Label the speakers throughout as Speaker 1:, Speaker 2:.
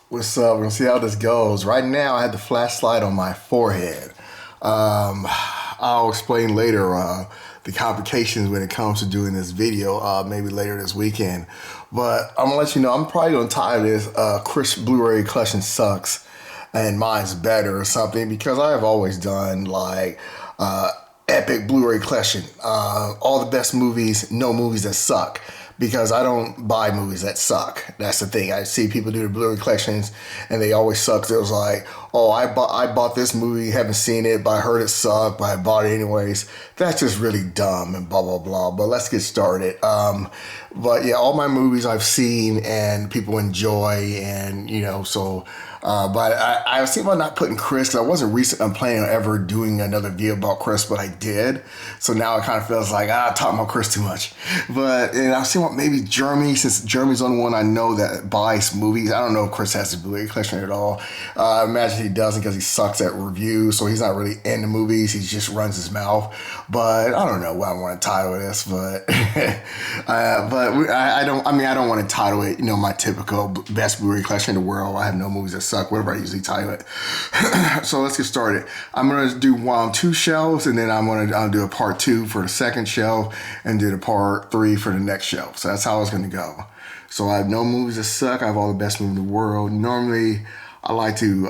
Speaker 1: What's up? We're gonna see how this goes. Right now, I had the flashlight on my forehead. I'll explain later the complications when it comes to doing this video, maybe later this weekend. But I'm gonna let you know, I'm probably gonna tie this Chris Blu-ray collection sucks and mine's better or something because I have always done like epic Blu-ray collection. All the best movies, no movies that suck. Because I don't buy movies that suck. That's the thing. I see people do the Blu-ray collections, and they always suck. It was like, oh, I bought this movie, haven't seen it, but I heard it sucked, but I bought it anyways. That's just really dumb and blah blah blah. But let's get started. But yeah, all my movies I've seen and people enjoy, and so. But I was thinking about not putting Chris because I wasn't I'm planning on ever doing another video about Chris, but I did. So now it kind of feels like I talk about Chris too much. And I was thinking about maybe Jeremy, since Jeremy's the only one I know that buys movies. I don't know if Chris has a Blu-ray collection at all. I imagine he doesn't because he sucks at reviews, so he's not really into movies. He just runs his mouth. But I don't know what I want to title this, but I don't. I mean, I don't want to title it. My typical best Blu-ray collection in the world. I have no movies that suck. Whatever I usually title it. So let's get started. I'm gonna do two shelves, and then I'll do a part 2 for the second shelf, and do the part 3 for the next shelf. So that's how it's gonna go. So I have no movies that suck. I have all the best movies in the world. Normally, I like to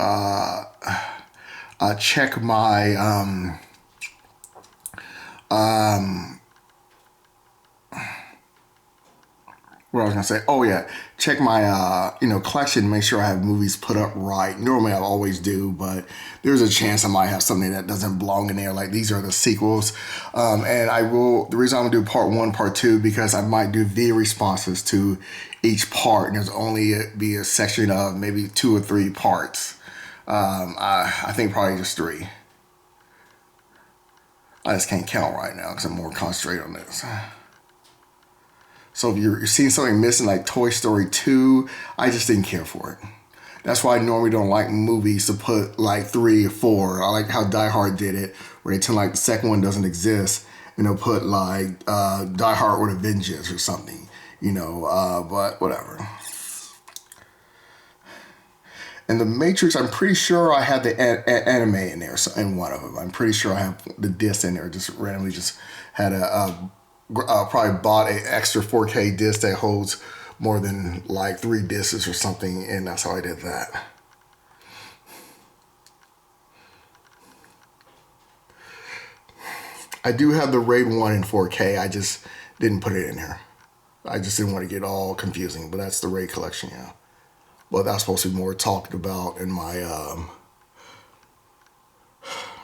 Speaker 1: check my what I was gonna say. Oh yeah, check my collection. Make sure I have movies put up right. Normally I always do, but there's a chance I might have something that doesn't belong in there. Like these are the sequels, and I will. The reason I'm gonna do part 1, part 2, because I might do video responses to each part, and there's only be a section of maybe 2 or 3 parts. I think probably just 3. I just can't count right now because I'm more concentrated on this. So if you're seeing something missing like Toy Story 2, I just didn't care for it. That's why I normally don't like movies to put like 3 or 4. I like how Die Hard did it, where they tell like the second one doesn't exist, and they'll put like Die Hard with a Vengeance or something, but whatever. And the Matrix, I'm pretty sure I had the anime in there, in one of them. I'm pretty sure I have the disc in there. Just randomly, just had probably bought an extra 4K disc that holds more than like 3 discs or something, and that's how I did that. I do have the Raid 1 in 4K. I just didn't put it in here. I just didn't want to get all confusing, but that's the Raid collection, yeah. Well, that's supposed to be more talked about in my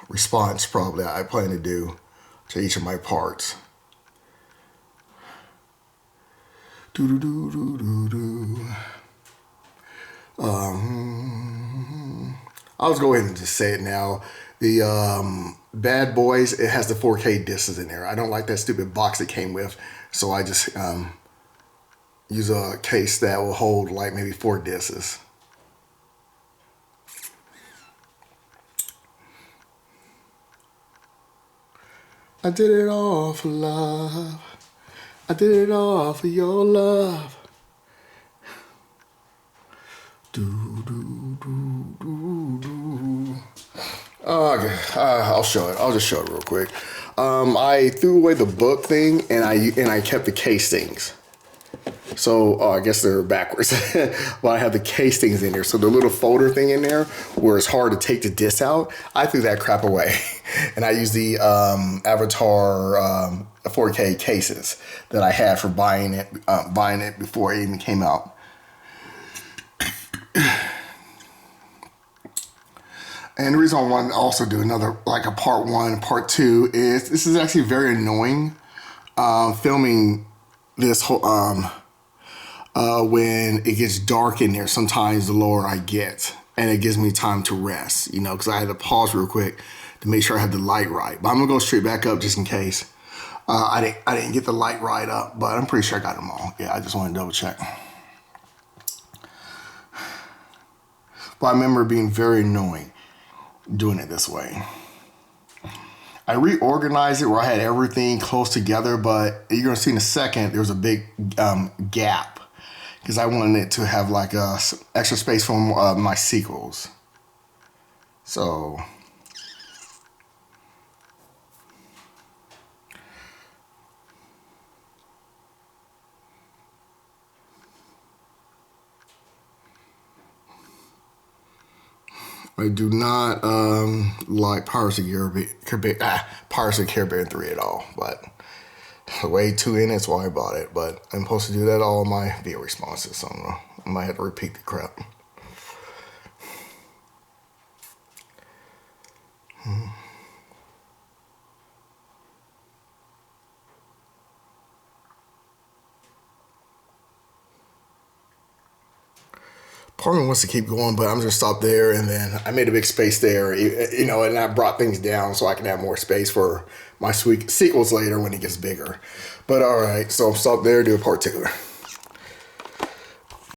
Speaker 1: response, probably, I plan to do to each of my parts. I'll just go ahead and just say it now. The Bad Boys, it has the 4K discs in there. I don't like that stupid box it came with, so I just use a case that will hold like maybe 4 discs. I did it all for love. I did it all for your love. Okay, I'll show it. I'll just show it real quick. I threw away the book thing, and I kept the case things. So I guess they're backwards. Well, I have the case things in there. So the little folder thing in there where it's hard to take the disc out, I threw that crap away. And I used the Avatar 4K cases that I had for buying it before it even came out. And the reason I want to also do another, like a part 1, part 2, is this is actually very annoying filming this whole when it gets dark in there. Sometimes the lower I get, and it gives me time to rest, because I had to pause real quick to make sure I have the light right. But I'm gonna go straight back up just in case. I didn't get the light right up, but I'm pretty sure I got them all. Yeah, I just want to double check. But I remember being very annoying doing it this way. I reorganized it where I had everything close together, but you're gonna see in a second there's a big gap because I wanted it to have like extra space for my sequels. So I do not like Pirates of the Caribbean 3 at all, but way too in it's why I bought it. But I'm supposed to do that all my video responses, so I might have to repeat the crap. Part of me wants to keep going, but I'm just stop there, and then I made a big space there, you know, and I brought things down so I can have more space for my sequels later when it gets bigger. But all right, so I'll stop there, do a part 2.